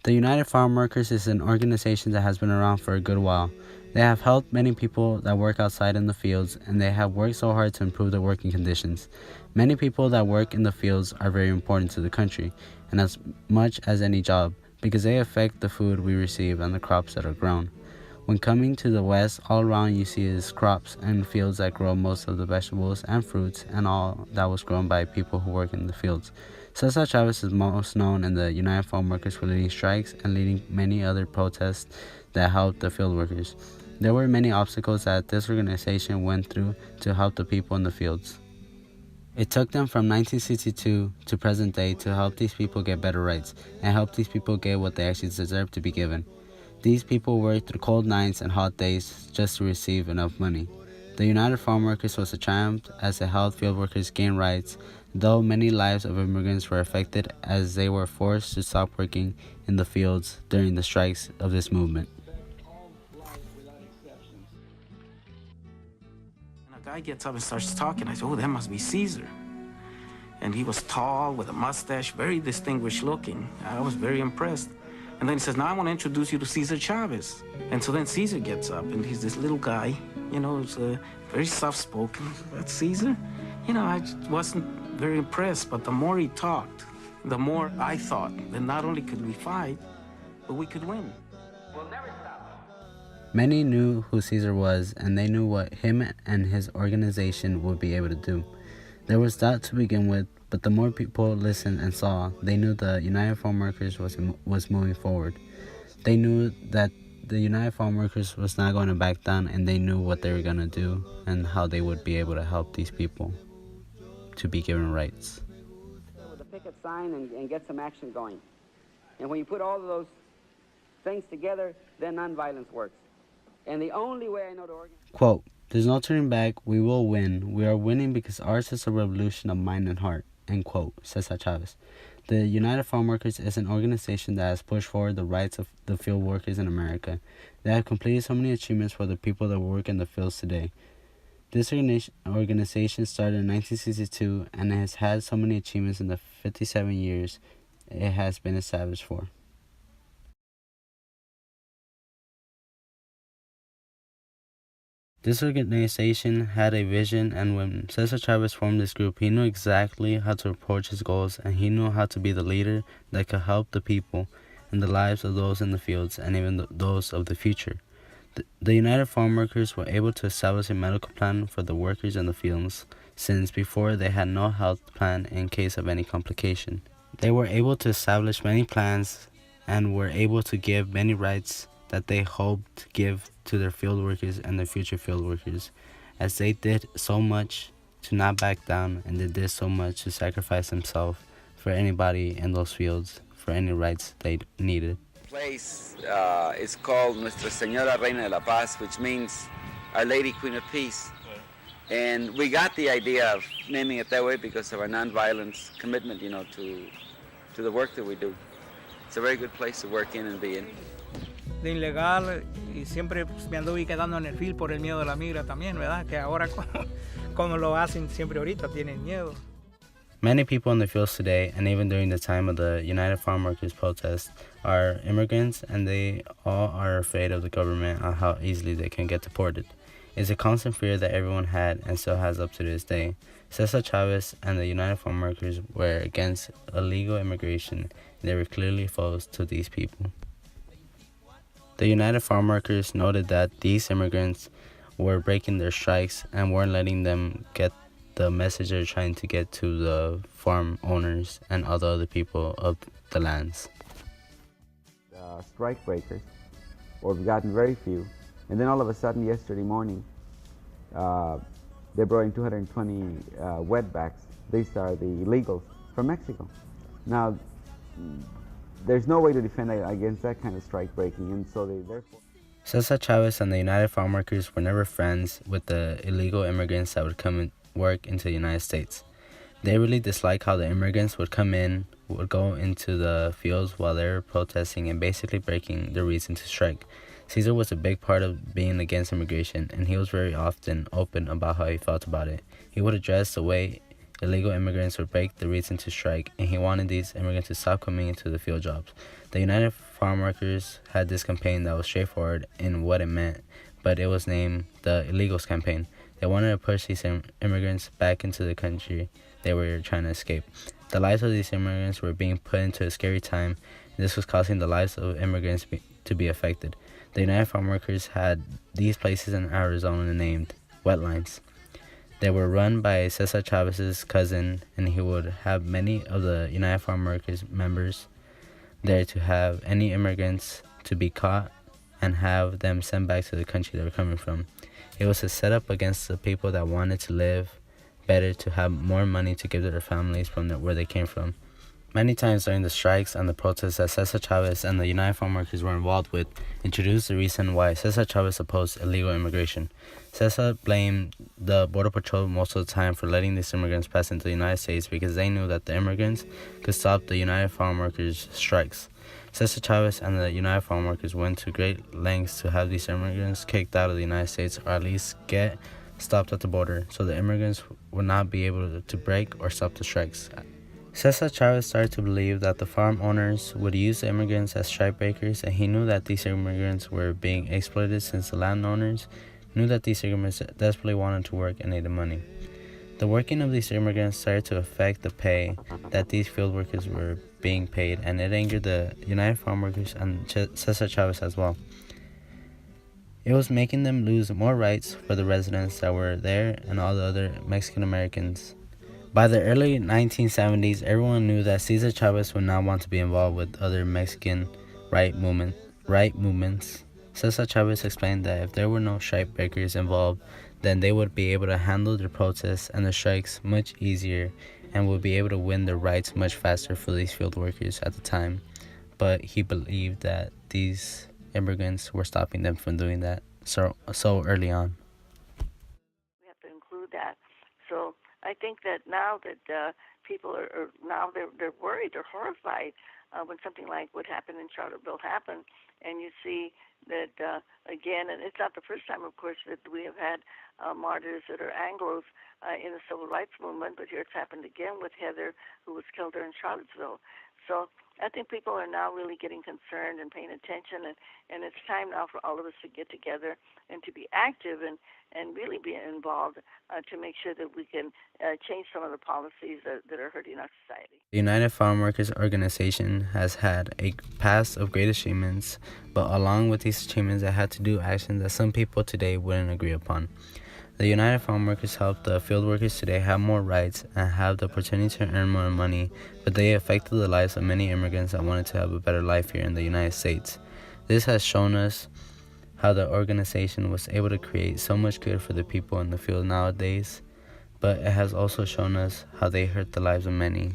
The United Farm Workers is an organization that has been around for a good while. They have helped many people that work outside in the fields, and they have worked so hard to improve their working conditions. Many people that work in the fields are very important to the country, and as much as any job, because they affect the food we receive and the crops that are grown. When coming to the west, all around you see is crops and fields that grow most of the vegetables and fruits and all that was grown by people who work in the fields. Cesar Chavez is most known in the United Farm Workers for leading strikes and leading many other protests that helped the field workers. There were many obstacles that this organization went through to help the people in the fields. It took them from 1962 to present day to help these people get better rights and help these people get what they actually deserve to be given. These people worked through cold nights and hot days just to receive enough money. The United Farm Workers was a triumph as it helped field workers gain rights, though many lives of immigrants were affected as they were forced to stop working in the fields during the strikes of this movement. And a guy gets up and starts talking. I said, oh, that must be Caesar. And he was tall with a mustache, very distinguished looking. I was very impressed. And then he says, now I want to introduce you to Cesar Chavez. And so then Cesar gets up, and he's this little guy, he's very soft-spoken. That's Cesar? I just wasn't very impressed, but the more he talked, the more I thought that not only could we fight, but we could win. We'll never stop. Many knew who Caesar was, and they knew what him and his organization would be able to do. There was doubt to begin with, but the more people listened and saw, they knew the United Farm Workers was moving forward. They knew that the United Farm Workers was not going to back down, and they knew what they were going to do and how they would be able to help these people to be given rights. With a picket sign and get some action going. And when you put all of those things together, then nonviolence works. And the only way I know to organize... Quote, "There's no turning back. We will win. We are winning because ours is a revolution of mind and heart." End quote, says Chavez. The United Farm Workers is an organization that has pushed forward the rights of the field workers in America. They have completed so many achievements for the people that work in the fields today. This organization started in 1962 and it has had so many achievements in the 57 years it has been established for. This organization had a vision, and when Cesar Chavez formed this group, he knew exactly how to approach his goals, and he knew how to be the leader that could help the people and the lives of those in the fields and even those of the future. The United Farm Workers were able to establish a medical plan for the workers in the fields, since before they had no health plan in case of any complication. They were able to establish many plans and were able to give many rights that they hoped to give to their field workers and their future field workers, as they did so much to not back down and they did so much to sacrifice themselves for anybody in those fields, for any rights they needed. The place is called Nuestra Señora Reina de la Paz, which means Our Lady Queen of Peace. And we got the idea of naming it that way because of our nonviolence commitment, to the work that we do. It's a very good place to work in and be in. De ilegal y siempre me anduve quedando en el field por el miedo de la migra también, ¿verdad? Que ahora como lo hacen siempre ahorita tienen miedo. Many people in the fields today, and even during the time of the United Farm Workers protest, are immigrants, and they all are afraid of the government and how easily they can get deported. It's a constant fear that everyone had and still has up to this day. Cesar Chavez and the United Farm Workers were against illegal immigration, and they were clearly opposed to these people. The United Farm Workers noted that these immigrants were breaking their strikes and weren't letting them get the message they're trying to get to the farm owners and all the other people of the lands. Strike breakers, or we've gotten very few, and then all of a sudden yesterday morning they brought in 220 wetbacks. These are the illegals from Mexico. Now, there's no way to defend against that kind of strike breaking, and so they therefore... Cesar Chavez and the United Farm Workers were never friends with the illegal immigrants that would come and work into the United States. They really disliked how the immigrants would come in, would go into the fields while they were protesting and basically breaking the reason to strike. Caesar was a big part of being against immigration, and he was very often open about how he felt about it. He would address the way illegal immigrants would break the reason to strike, and he wanted these immigrants to stop coming into the field jobs. The United farm workers had this campaign that was straightforward in what it meant, but it was named the Illegals Campaign. They wanted to push these immigrants back into the country they were trying to escape. The lives of these immigrants were being put into a scary time, and this was causing the lives of immigrants to be affected. The United Farm Workers had these places in Arizona named wetlands. They were run by Cesar Chavez's cousin, and he would have many of the United Farm Workers members there to have any immigrants to be caught and have them sent back to the country they were coming from. It was a setup against the people that wanted to live better, to have more money to give to their families from where they came from. Many times during the strikes and the protests that Cesar Chavez and the United Farm Workers were involved with, introduced the reason why Cesar Chavez opposed illegal immigration. Cesar blamed the Border Patrol most of the time for letting these immigrants pass into the United States because they knew that the immigrants could stop the United Farm Workers' strikes. Cesar Chavez and the United Farm Workers went to great lengths to have these immigrants kicked out of the United States, or at least get stopped at the border, so the immigrants would not be able to break or stop the strikes. Cesar Chavez started to believe that the farm owners would use the immigrants as strikebreakers, and he knew that these immigrants were being exploited since the landowners knew that these immigrants desperately wanted to work and needed money. The working of these immigrants started to affect the pay that these field workers were being paid, and it angered the United Farm Workers and Cesar Chavez as well. It was making them lose more rights for the residents that were there and all the other Mexican Americans. By the early 1970s, everyone knew that Cesar Chavez would not want to be involved with other Mexican right movements. Cesar Chavez explained that if there were no strikebreakers involved, then they would be able to handle their protests and the strikes much easier and would be able to win their rights much faster for these field workers at the time. But he believed that these immigrants were stopping them from doing that so early on. We have to include that. So I think that now that people are now they're worried, they're horrified when something like what happened in Charlottesville happened, and you see that again, and it's not the first time, of course, that we have had martyrs that are Anglos in the civil rights movement, but here it's happened again with Heather, who was killed there in Charlottesville. So I think people are now really getting concerned and paying attention, and it's time now for all of us to get together and to be active and really be involved to make sure that we can change some of the policies that are hurting our society. The United Farm Workers Organization has had a past of great achievements, but along with these achievements, it had to do actions that some people today wouldn't agree upon. The United Farm Workers helped the field workers today have more rights and have the opportunity to earn more money, but they affected the lives of many immigrants that wanted to have a better life here in the United States. This has shown us how the organization was able to create so much good for the people in the field nowadays, but it has also shown us how they hurt the lives of many.